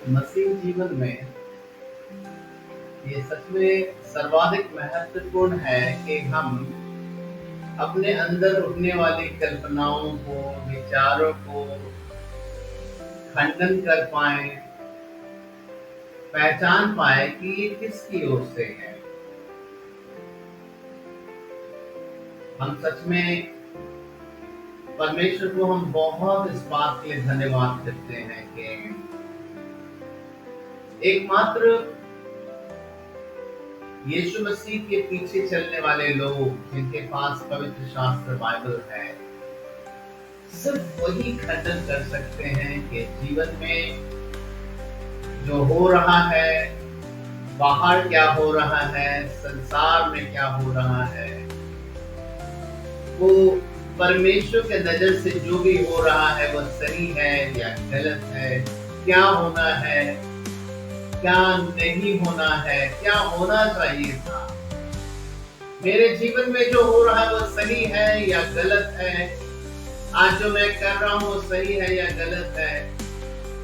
मसीह जीवन में ये सच में सर्वाधिक महत्वपूर्ण है कि हम अपने अंदर उठने वाली कल्पनाओं को, विचारों को खंडन कर पाएँ, पहचान पाएँ कि ये किसकी ओर से है। हम सच में परमेश्वर को हम बहुत इस बात के लिए धन्यवाद करते हैं कि एकमात्र यीशु मसीह के पीछे चलने वाले लोग जिनके पास पवित्र शास्त्र बाइबल है, सिर्फ वही खंडन कर सकते हैं कि जीवन में जो हो रहा है, बाहर क्या हो रहा है, संसार में क्या हो रहा है, वो परमेश्वर के नजर से जो भी हो रहा है वो सही है या गलत है, क्या होना है, क्या नहीं होना है, क्या होना चाहिए था। मेरे जीवन में जो हो रहा है वो सही है या गलत है, आज जो मैं कर रहा हूँ वो सही है या गलत है,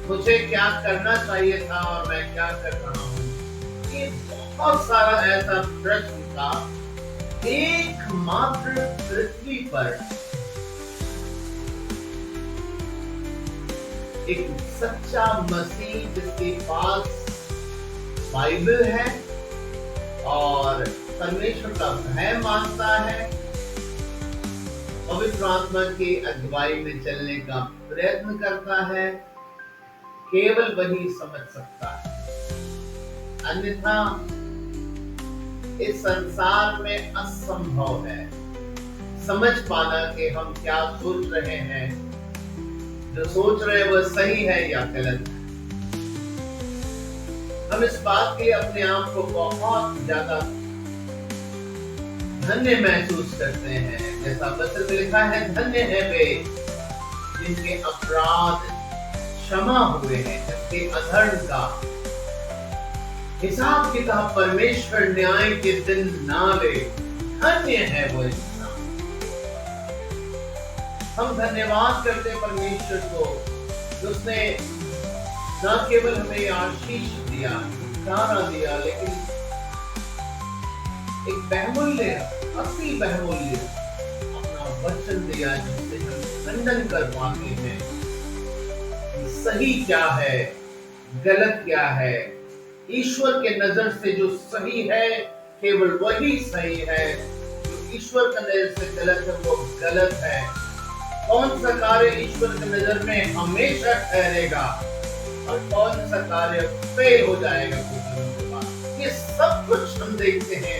मुझे क्या करना चाहिए था और मैं क्या कर रहा हूँ। ये बहुत सारा ऐसा प्रश्न था। एकमात्र पृथ्वी पर एक सच्चा मसीह जिसके पास बाइबल है और परमेश्वर का भय मानता है, पवित्र आत्मा की अगुवाई में चलने का प्रयत्न करता है, केवल वही समझ सकता है। अन्यथा इस संसार में असंभव है समझ पाना कि हम क्या सोच रहे हैं, जो सोच रहे हैं वो सही है या गलत है। हम इस बात के अपने आप को बहुत ज्यादा धन्य महसूस करते हैं, जैसा वचन में लिखा है, धन्य है वे जिनके अपराध क्षमा हुए हैं, जिनके अधर्म का हिसाब किताब परमेश्वर न्याय के दिन ना ले। धन्य है वो इंसान। हम धन्यवाद करते हैं परमेश्वर को, उसने न केवल हमें आशीष दिया, छुटकारा दिया, लेकिन एक बहुमूल्य, असली बहुमूल्य अपना वचन दिया, जिससे हम खंडन कर पाते हैं सही क्या है, गलत क्या है। ईश्वर के नजर से जो सही है केवल वही सही है, जो ईश्वर के नजर से गलत है वो गलत है। कौन सा कार्य ईश्वर की नजर में हमेशा ठहरेगा और कौन सा कार्य फेल हो जाएगा कुछ दिनों के बाद, ये सब कुछ हम देखते हैं।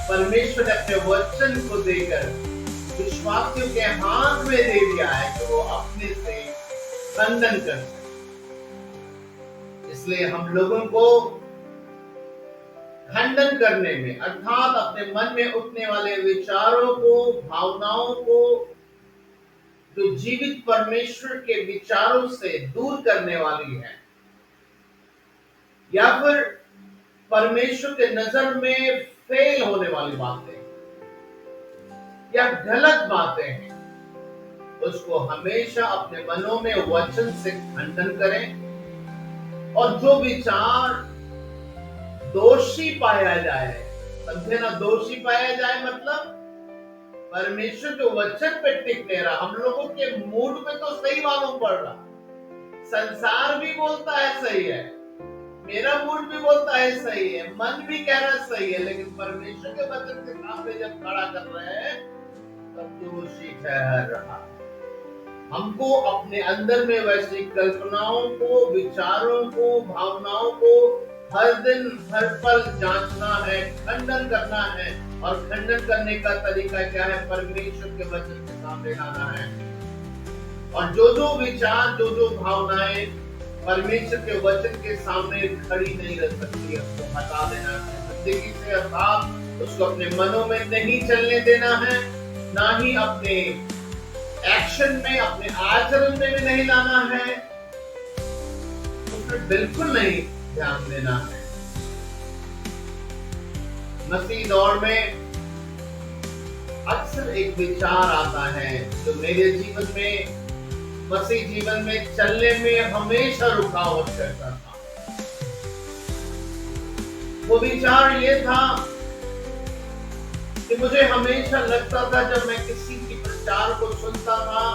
परमेश्वर ने अपने वचन को देकर विश्वासियों के हाथ में दे दिया है कि वो अपने से खंडन कर सके। इसलिए हम लोगों को खंडन करने में, अर्थात अपने मन में उठने वाले विचारों को, भावनाओं को, जो जीवित परमेश्वर के विचारों से दूर करने वाली है, या फिर परमेश्वर के नजर में फेल होने वाली बातें या गलत बातें हैं, उसको हमेशा अपने मनों में वचन से खंडन करें। और जो विचार दोषी पाया जाए, समझे ना, दोषी पाया जाए मतलब परमेश्वर के वचन पे टिक नहीं रहा, हम लोगों के मूड में तो सही मालूम पड़ रहा, संसार भी बोलता है सही है, मेरा मूड भी बोलता है सही है, मन भी कह रहा है सही है, लेकिन परमेश्वर के वचन के सामने जब खड़ा कर रहे हैं तब दोषी ठहर रहा। हमको अपने अंदर में वैसी कल्पनाओं को, विचारों को, भावनाओं को हर दिन हर पल जांचना है, खंडन करना है। और खंडन करने का तरीका क्या है? परमेश्वर के वचन के सामने लाना है। और जो विचार, जो भावनाएं परमेश्वर के वचन के सामने खड़ी नहीं रह सकती, उसको हटा देना है जिंदगी से, अर्थात उसको अपने मनों में नहीं चलने देना है, ना ही अपने एक्शन में, अपने आचरण में भी नहीं लाना है, उसमें बिल्कुल नहीं ध्यान देना है। मसीह दौर में अक्सर एक विचार आता है जो मेरे जीवन में, मसीह जीवन में चलने में हमेशा रुकावट करता था। वो विचार ये था कि मुझे हमेशा लगता था जब मैं किसी की प्रचार को सुनता था,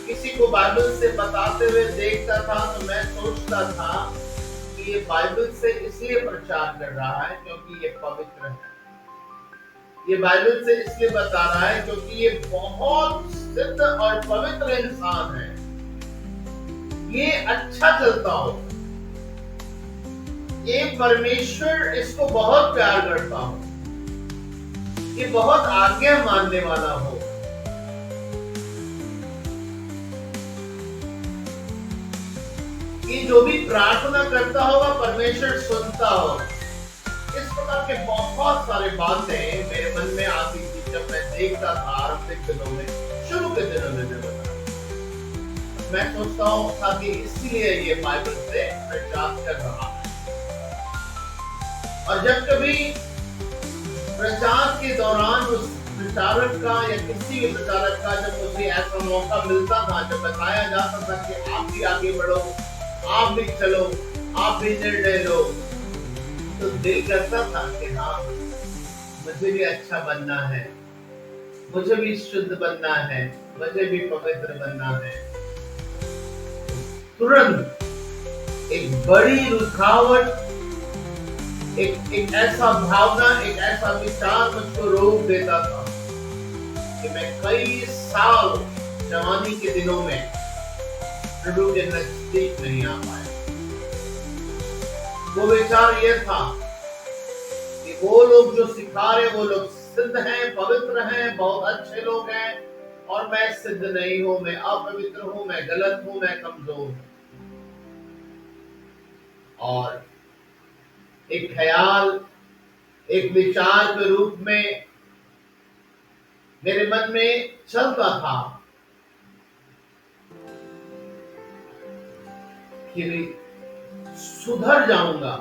किसी को बाइबल से बताते हुए देखता था, तो मैं सोचता था कि ये बाइबल से इसलिए प्रचार कर रहा है क्योंकि ये पवित्र है। ये बाइबल से इसलिए बता रहा है क्योंकि ये बहुत सिद्ध और पवित्र इंसान है, ये अच्छा चलता हो, ये परमेश्वर इसको बहुत प्यार करता हो, ये बहुत आज्ञा मानने वाला हो। ये जो भी प्रार्थना करता होगा परमेश्वर सुनता हो। इस प्रकार के बहुत सारे बातें मेरे मन में आती थी जब मैं देखता था आरंभिक दिनों में, शुरू के दिनों में मैं बता, मैं सोचता हूँ था कि इसलिए ये बाइबल से प्रचार कर रहा है। और जब कभी प्रचार के दौरान उस प्रचारक का या किसी भी प्रचारक का जब मुझे ऐसा मौका मिलता था, जब बताया जाता था कि आप भी आगे बढ़ो, आप भी चलो, आप भी निर्णय लो, तो दिल करता था कि हाँ, मुझे भी अच्छा बनना है, मुझे भी शुद्ध बनना है, मुझे भी पवित्र बनना है। तुरंत एक बड़ी रुकावट, एक ऐसा भावना, एक ऐसा विचार मुझको रोक देता था कि मैं कई साल जवानी के दिनों में प्रभु के नजदीक नहीं आ पाया। वो विचार ये था कि वो लोग जो सिखा रहे वो लोग सिद्ध हैं, पवित्र हैं, बहुत अच्छे लोग हैं, और मैं सिद्ध नहीं हूं, मैं अपवित्र हूं, मैं गलत हूं, मैं कमजोर हूं। और एक ख्याल, एक विचार के रूप में मेरे मन में चलता था कि सुधर जाऊंगा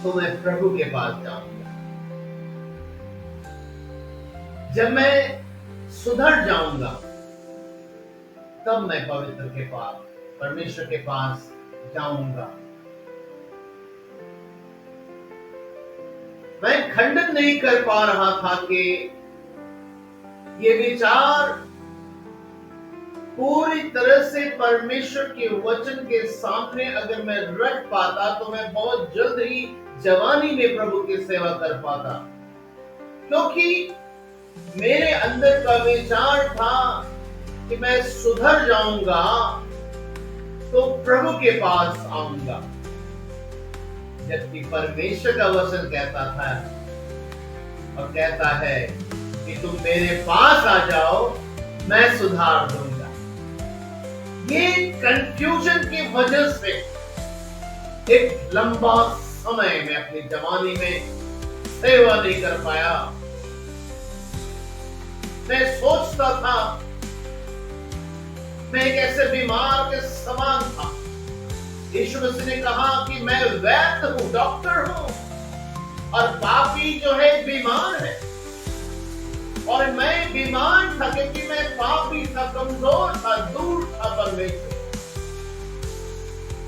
तो मैं प्रभु के पास जाऊंगा। जब मैं सुधर जाऊंगा तब मैं पवित्र के पास, परमेश्वर के पास जाऊंगा। मैं खंडन नहीं कर पा रहा था कि ये विचार पूरी तरह से परमेश्वर के वचन के सामने अगर मैं रख पाता तो मैं बहुत जल्द ही जवानी में प्रभु की सेवा कर पाता, क्योंकि मेरे अंदर का विचार था कि मैं सुधर जाऊंगा तो प्रभु के पास आऊंगा। जबकि परमेश्वर का वचन कहता था और कहता है कि तुम मेरे पास आ जाओ, मैं सुधार दूंगा। ये कंफ्यूजन की वजह से एक लंबा समय मैं अपनी जवानी में सेवा नहीं कर पाया। मैं सोचता था मैं एक ऐसे बीमार के समान था। यीशु मसीह ने कहा कि मैं वैद्य हूं, डॉक्टर हूं, और पापी जो है बीमार है। और मैं बीमार था क्योंकि मैं पापी था, कमजोर था, दूर था परमेश्वर।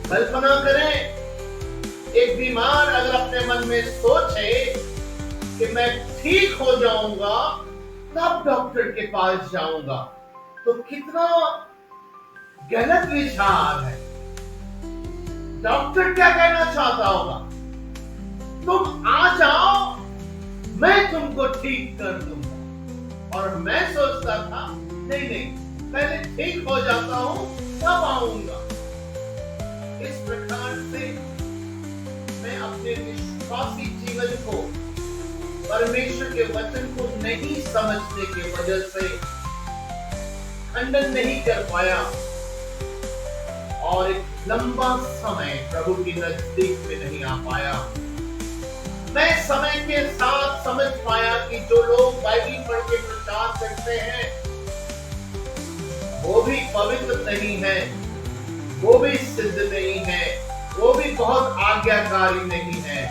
कल्पना करें, एक बीमार अगर अपने मन में सोचे कि मैं ठीक हो जाऊंगा तब डॉक्टर के पास जाऊंगा, तो कितना गलत विचार है। डॉक्टर क्या कहना चाहता होगा? तुम आ जाओ, मैं तुमको ठीक कर दूंगा। और मैं सोचता था नहीं नहीं, पहले ठीक हो जाता हूं तब आऊंगा। इस प्रकार से मैं अपने विश्वासी जीवन को, परमेश्वर के वचन को नहीं समझने की वजह से खंडन नहीं कर पाया और एक लंबा समय प्रभु की नजदीक में नहीं आ पाया। मैं समय के साथ समझ पाया कि जो लोग बाइबल पढ़ के प्रचार करते हैं वो भी पवित्र नहीं है, वो भी सिद्ध नहीं है, वो भी बहुत आज्ञाकारी नहीं है,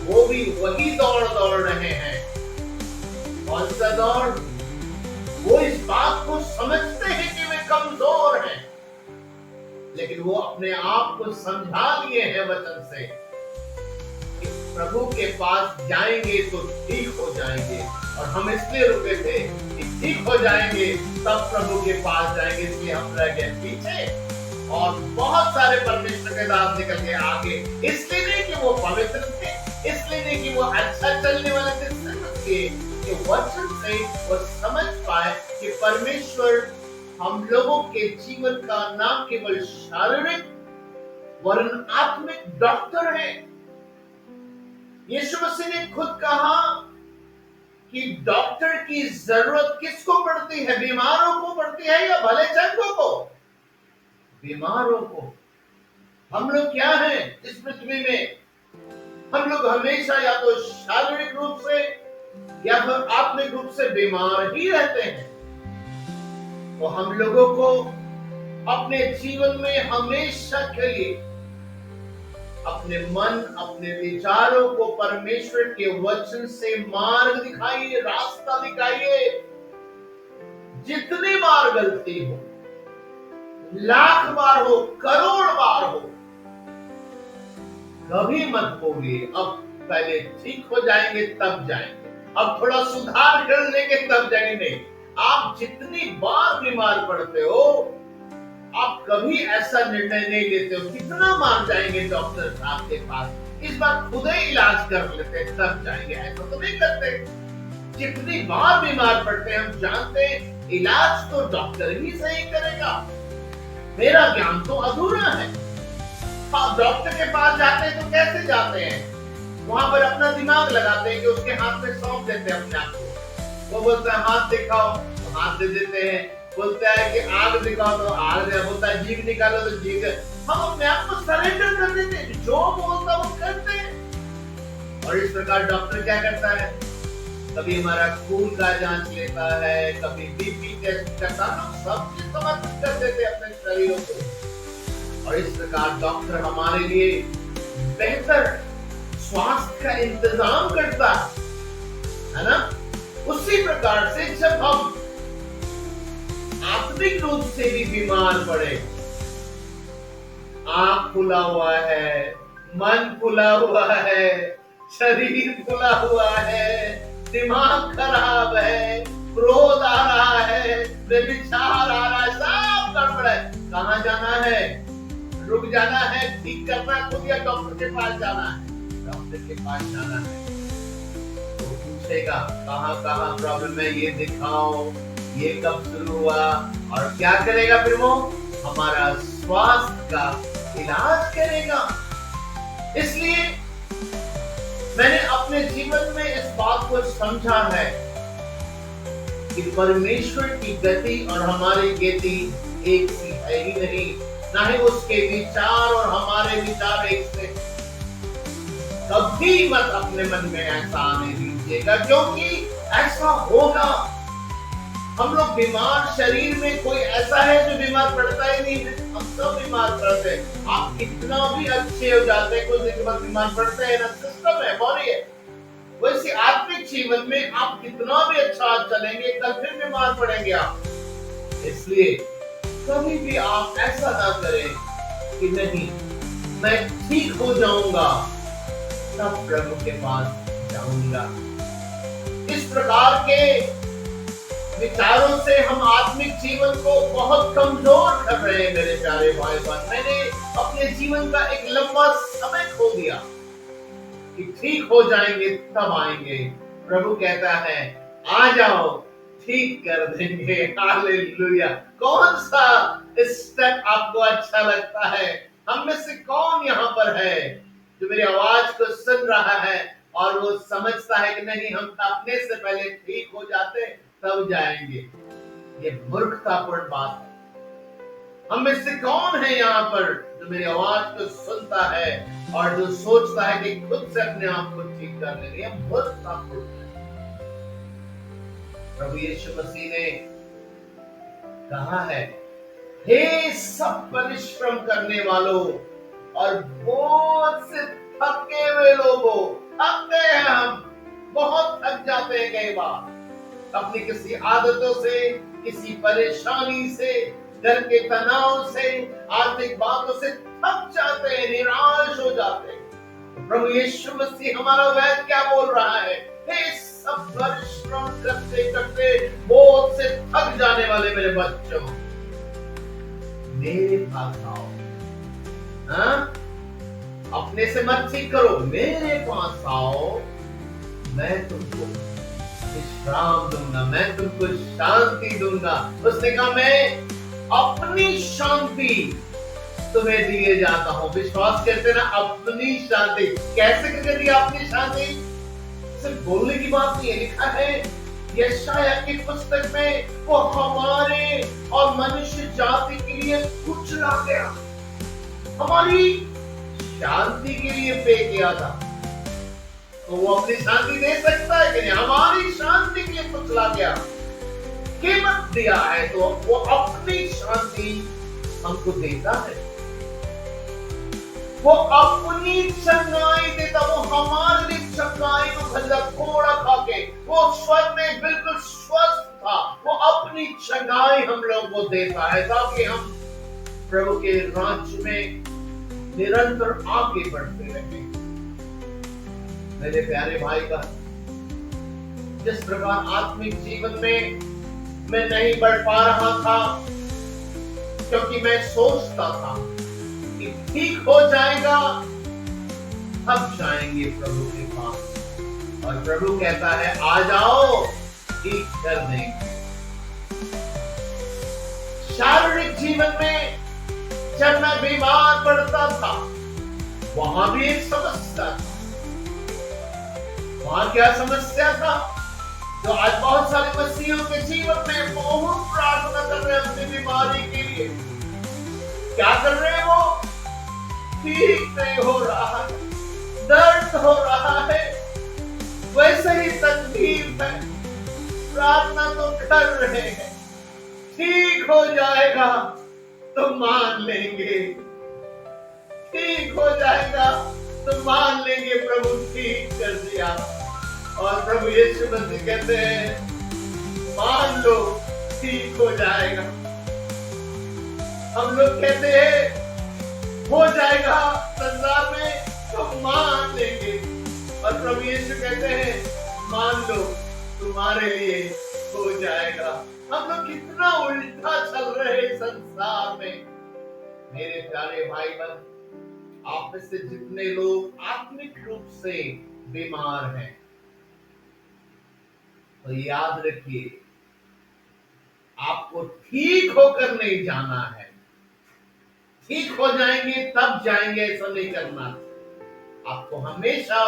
वो भी वही दौड़ दौड़ रहे हैं। कौन सा दौड़? वो इस बात को समझते हैं कि वे कमजोर हैं, लेकिन वो अपने आप को समझा लिए हैं वचन से प्रभु के पास जाएंगे तो ठीक हो जाएंगे। और हम इसलिए रुके थे कि ठीक हो जाएंगे तब प्रभु के पास जाएंगे, इसलिए हम रह गए पीछे और बहुत सारे परमेश्वर के दास निकल गए आगे। इसलिए नहीं कि वो पवित्र थे, इसलिए नहीं कि वो अच्छा चलने वाले थे, सिर्फ इसलिए कि वचन से वो समझ पाए कि परमेश्वर हम लोगों के जीवन का न केवल शारीरिक वरन आत्मिक डॉक्टर है। यीशु मसीह ने खुद कहा कि डॉक्टर की जरूरत किसको पड़ती है, बीमारों को पड़ती है या भले चंगों को? बीमारों को। हम लोग क्या हैं इस पृथ्वी में? हम लोग हमेशा या तो शारीरिक रूप से या फिर आत्मिक रूप से बीमार ही रहते हैं। तो हम लोगों को अपने जीवन में हमेशा के लिए अपने मन, अपने विचारों को परमेश्वर के वचन से मार्ग दिखाइए, रास्ता दिखाइए। जितनी बार गलती हो, लाख बार हो, करोड़ बार हो, कभी मत बोलिए अब पहले ठीक हो जाएंगे तब जाएंगे, अब थोड़ा सुधार कर लेंगे तब जाएंगे। नहीं, आप जितनी बार बीमार पड़ते हो आप कभी ऐसा निर्णय नहीं लेते हो कितना मान जाएंगे डॉक्टर साहब के पास, इस बार खुद ही इलाज कर लेते हैं तब जाएंगे, ऐसा तो नहीं करते। जितनी बार बीमार पड़ते हैं हम जानते हैं इलाज तो डॉक्टर ही सही करेगा, मेरा ज्ञान तो अधूरा है। हाँ, डॉक्टर के पास जाते हैं तो कैसे जाते हैं? वहां पर अपना दिमाग लगाते हैं कि उसके हाथ में सौंप देते हैं अपने आप को। वो बोलता है हाथ दिखाओ तो हाथ दे देते हैं, बोलता है कि आग दिखाओ तो आग दे, बोलता है जीभ निकालो तो जीभ। हम अपने आप को सरेंडर कर देते हैं, जो बोलता वो करते हैं। और इस प्रकार डॉक्टर क्या करता है? कभी हमारा खून का जांच लेता है, कभी बीपी टेस्ट करता है, सब चीज समर्पित कर देते हैं अपने शरीरों को। और इस प्रकार डॉक्टर हमारे लिए बेहतर स्वास्थ्य का इंतजाम करता है ना? उसी प्रकार से जब हम आत्मिक रूप से भी बीमार पड़े, आंख खुला हुआ है, मन खुला हुआ है, शरीर खुला हुआ है, दिमाग खराब है, क्रोध आ रहा है, व्यभिचार आ रहा है, सब गड़बड़ है, कहाँ जाना है? रुक जाना है, ठीक करना खुद या डॉक्टर के पास जाना है? डॉक्टर के पास जाना है तो पूछेगा कहाँ कहाँ प्रॉब्लम है, ये दिखाओ, ये कब शुरू हुआ, और क्या करेगा फिर? वो हमारा स्वास्थ्य का इलाज करेगा। इसलिए मैंने अपने जीवन में इस बात को समझा है कि परमेश्वर की गति और हमारी गति एक सी है ही नहीं, ना ही उसके विचार और हमारे विचार एक से। कभी मत अपने मन में ऐसा आने दीजिएगा, क्योंकि ऐसा होगा। हम लोग बीमार, शरीर में कोई ऐसा है जो बीमार पड़ता ही नहीं है, हम सब बीमार पड़ते हैं। आप कितना भी अच्छे हो जाते हैं, कुछ दिन के बाद बीमार पड़ते हैं ना, सिस्टम है, बॉडी है। वैसे आत्मिक जीवन में आप कितना भी अच्छा चलेंगे, कल फिर बीमार पड़ेंगे आप। इसलिए कभी भी आप ऐसा ना करें कि नहीं मैं ठीक हो जाऊंगा तब प्रभु के पास जाऊंगा। इस प्रकार के विचारों से हम आत्मिक जीवन को बहुत कमजोर कर रहे हैं मेरे प्यारे भाई बहन। मैंने अपने जीवन का एक लंबा समय खो दिया कि ठीक हो जाएंगे तब आएंगे। प्रभु कहता है आ जाओ, ठीक कर देंगे। हालेलुया। कौन सा स्टेप आपको अच्छा लगता है? हम में से कौन यहाँ पर है जो मेरी आवाज को सुन रहा है और वो समझता है कि नहीं हम अपने से पहले ठीक हो जाते तब जाएंगे? ये मूर्खतापूर्ण बात है। हम में से कौन है यहाँ पर जो मेरी आवाज को सुनता है और जो सोचता है कि खुद से अपने आप को ठीक कर लेंगे? ये मूर्खतापूर्ण है। प्रभु यीशु मसीह ने कहा है, हे सब परिश्रम करने वालों और बहुत से थके हुए लोगों, थकते हैं हम, बहुत थक जाते हैं कई बार अपनी किसी आदतों से, किसी परेशानी से, घर के तनाव से, आर्थिक बातों से थक जाते हैं, निराश हो जाते हैं। प्रभु यीशु मसीह हमारा वैद्य क्या बोल रहा है? हे सब परिश्रम करते करते बहुत से थक जाने वाले मेरे बच्चों, मेरे पास आओ। हाँ? अपने से मत ठीक करो, मेरे पास आओ, मैं तुमको विश्राम दूंगा, मैं तुमको शांति दूंगा। उसने कहा मैं अपनी शांति तुम्हें दिए जाता हूं। विश्वास करते ना, अपनी शांति कैसे करके दी अपनी शांति? सिर्फ बोलने की बात नहीं है, लिखा है यशायाह की पुस्तक में वो हमारे और मनुष्य जाति के लिए कुचला गया, हमारी शांति के लिए पे किया था। तो वो अपनी शांति दे सकता है कि नहीं? हमारी शांति के लिए कुचला गया, कीमत दिया है, तो वो अपनी शांति हमको देता है। वो अपनी चंगाई देता, वो हमारे लिए चंगाई को भला थोड़ा खा के वो स्वर्ग में बिल्कुल स्वस्थ था। वो अपनी चंगाई हम लोग को देता है ताकि हम प्रभु के राज्य में निरंतर आगे बढ़ते रहे। मेरे प्यारे भाई का, जिस प्रकार आत्मिक जीवन में मैं नहीं बढ़ पा रहा था क्योंकि मैं सोचता था कि ठीक हो जाएगा, अब जाएंगे प्रभु के पास, और प्रभु कहता है आ जाओ, ठीक कर देंगे। शारीरिक जीवन में जब मैं बीमार पड़ता था, वहां भी एक समस्या था। वहां क्या समस्या था? तो आज बहुत सारे मसीहियों के जीवन में बहुत प्रार्थना कर रहे हैं अपनी बीमारी के लिए। क्या कर रहे हैं वो? ठीक नहीं हो रहा है, दर्द हो रहा है, वैसे ही तकलीफ है, प्रार्थना तो कर रहे हैं, ठीक हो जाएगा तो मान लेंगे, ठीक हो जाएगा तो मान लेंगे प्रभु ठीक कर दिया। और प्रभु यीशु मसीह कहते हैं मान लो, ठीक हो जाएगा। हम लोग कहते हैं हो जाएगा संसार में तो मान लेंगे, और प्रभु यीशु कहते हैं मान लो, तुम्हारे लिए हो जाएगा। हम लोग कितना उल्टा चल रहे हैं संसार में। मेरे प्यारे भाई बहन, आप में से जितने लोग आत्मिक रूप से बीमार हैं, तो याद रखिए आपको ठीक होकर नहीं जाना है। ठीक हो जाएंगे तब जाएंगे ऐसा नहीं करना। आपको हमेशा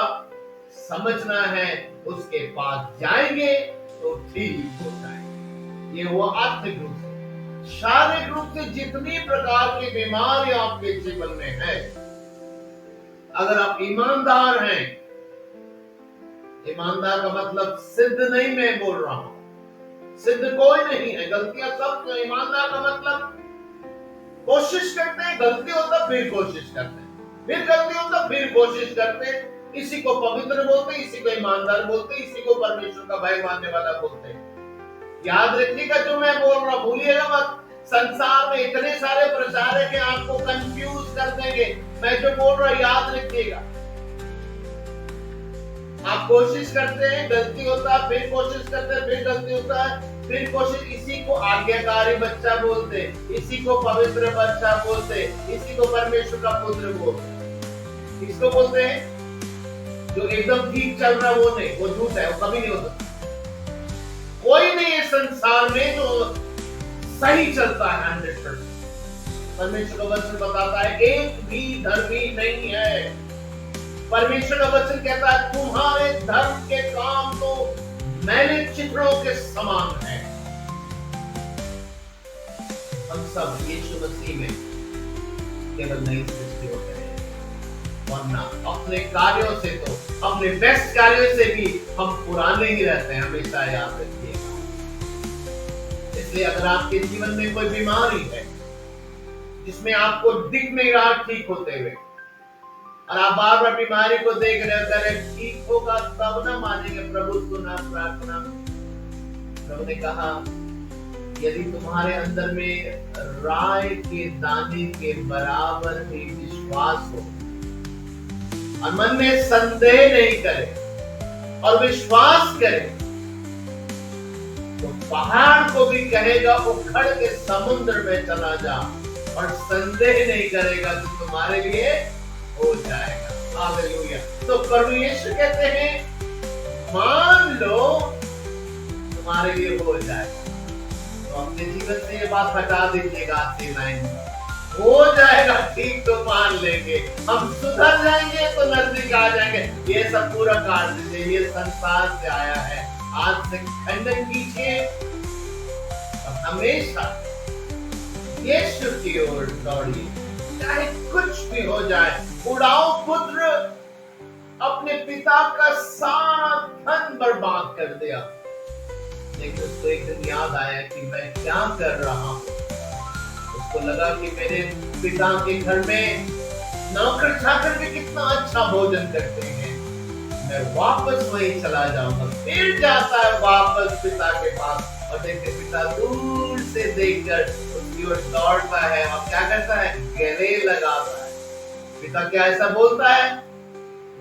समझना है उसके पास जाएंगे तो ठीक हो जाएंगे। ये हुआ आत्मिक रूप से। शारीरिक रूप से जितनी प्रकार की बीमारियां आपके जीवन में है, अगर आप ईमानदार हैं, ईमानदार का मतलब सिद्ध नहीं मैं बोल रहा हूं, सिद्ध कोई नहीं है, गलतियां सब। ईमानदार का मतलब कोशिश करते हैं, गलती होता फिर कोशिश करते हैं, फिर गलती होता फिर कोशिश करते हैं। इसी को पवित्र बोलते, इसी को ईमानदार बोलते, इसी को परमेश्वर का भय मानने वाला बोलते हैं। याद रखिएगा जो मैं बोल रहा, भूलिएगा मत। संसार में इतने सारे प्रचारक हैं, आपको कंफ्यूज कर देंगे। मैं जो बोल रहा याद रखिएगा। आप कोशिश करते हैं, गलती होता है, फिर कोशिश करते हैं, फिर गलती होता है, फिर कोशिश। इसी को आज्ञाकारी बच्चा बोलते, इसी को पवित्र बच्चा बोलते, इसी को परमेश्वर का पुत्र बोलते। किसको बोलते हैं? जो एकदम ठीक चल रहा वो नहीं, वो झूठ है, वो कभी नहीं होता। कोई नहीं है संसार में जो सही चलता है 100%। परमेश्वर का वचन बताता है एक भी धर्मी नहीं है। परमेश्वर का वचन कहता है तुम्हारे धर्म के काम तो मैंने चित्रों के समान है। हम सब यीशु मसीह में केवल नई सृष्टि होते हैं, वरना अपने कार्यों से तो, अपने बेस्ट कार्यों से भी हम पुराने ही रहते हैं। हमेशा याद रखिएगा। इसलिए अगर आपके जीवन में कोई बीमारी है जिसमें आपको दिख नहीं रहा ठीक होते हुए, और आप बार बार बीमारी को देख रहे हो, ठीक होगा तब ना मानेंगे। प्रभु सुना प्रार्थना। प्रभु ने कहा यदि तुम्हारे अंदर में राई के दाने के बराबर भी विश्वास हो, और मन में संदेह नहीं करे और विश्वास करे, तो पहाड़ को भी कहेगा उखड़ के समुद्र में चला जा, और संदेह नहीं करेगा कि तुम्हारे लिए हो जाएगा। हालेलुया। तो प्रभु यीशु कहते हैं मान लो तुम्हारे लिए हो जाएगा। तो अपने जीवन से ये बात हटा दीजिएगा आज की लाइन में, हो जाएगा ठीक तो मान लेंगे, हम सुधर जाएंगे तो नजदीक आ जाएंगे। ये सब पूरा कार्य से, ये संसार से आया है। आज से खंडन कीजिए और हमेशा यीशु की ओर दौड़िए, चाहे कुछ भी हो जाए। उड़ाऊ पुत्र अपने पिता का सारा धन बर्बाद कर दिया, लेकिन उसको एक दिन याद आया कि मैं क्या कर रहा हूं। उसको लगा कि मेरे पिता के घर में नौकर चाकर भी कितना अच्छा भोजन करते हैं, मैं वापस वहीं चला जाऊंगा। फिर जाता है वापस पिता के पास, और देखते पिता दूर से देखकर उसकी ओर दौड़ता है और क्या करता है, गले लगाता है। पिता क्या ऐसा बोलता है,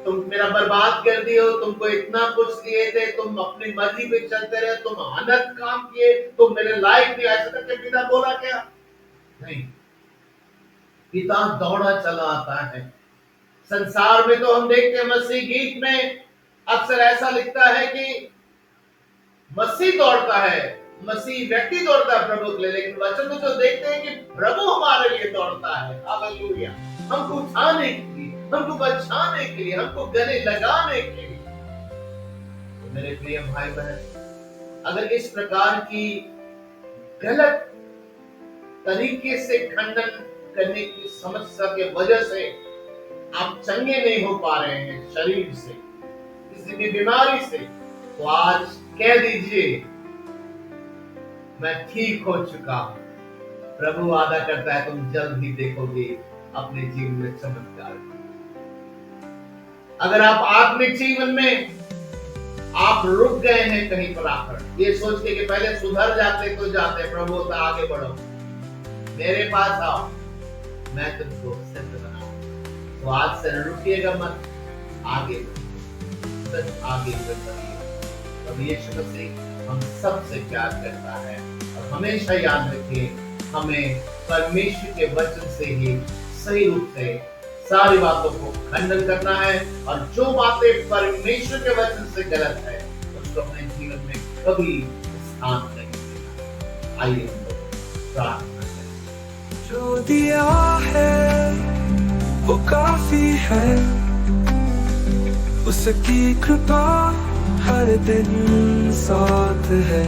तुम मेरा बर्बाद कर दिए हो, तुमको इतना कुछ दिए थे, तुम अपनी मर्जी पे चलते रहे, तुम अनर्थ काम किए, तुम मेरे लायक नहीं, ऐसा करके पिता बोला क्या? नहीं, पिता दौड़ा चला आता है। संसार में तो हम देखते हैं, मसीह गीत में अक्सर ऐसा लिखता है कि मसीह दौड़ता है, मसीह व्यक्ति दौड़ता है प्रभु के लिए, लेकिन वचन में तो देखते हैं कि प्रभु हमारे लिए दौड़ता है। हालेलुया। हमको उठाने के लिए, हमको बचाने के लिए, हमको गले लगाने के लिए। तो मेरे प्रिय भाई बहन, अगर इस प्रकार की गलत तरीके से खंडन करने की समस्या के वजह से आप चंगे नहीं हो पा रहे हैं शरीर से, किसी भी बीमारी से, तो आज कह दीजिए मैं ठीक हो चुका हूं। प्रभु वादा करता है तुम जल्द ही देखोगे अपने जीवन में चमत्कार। अगर आप आत्मिक जीवन में आप रुक गए हैं कहीं पर आकर, ये सोच के कि पहले सुधर जाते तो जाते, प्रभु होता आगे बढ़ो, मेरे पास आओ, मैं तुमको सिद्ध बनाऊं। तो आज से रुकिएगा मत, आगे सिर्फ आगे बढ़िए। अब यीशु मसीह हम सबसे प्यार करता है, और हमेशा याद रखिए हमें परमेश्वर के वचन से ही सही रूप से सारी बातों को खंडन करना है, और जो बातें परमेश्वर के वचन से गलत है उसको अपने जीवन में कभी स्थान नहीं देना। आइए हम लोग प्रार्थना करें। जो दिया है वो काफी है, उसकी कृपा हर दिन साथ है।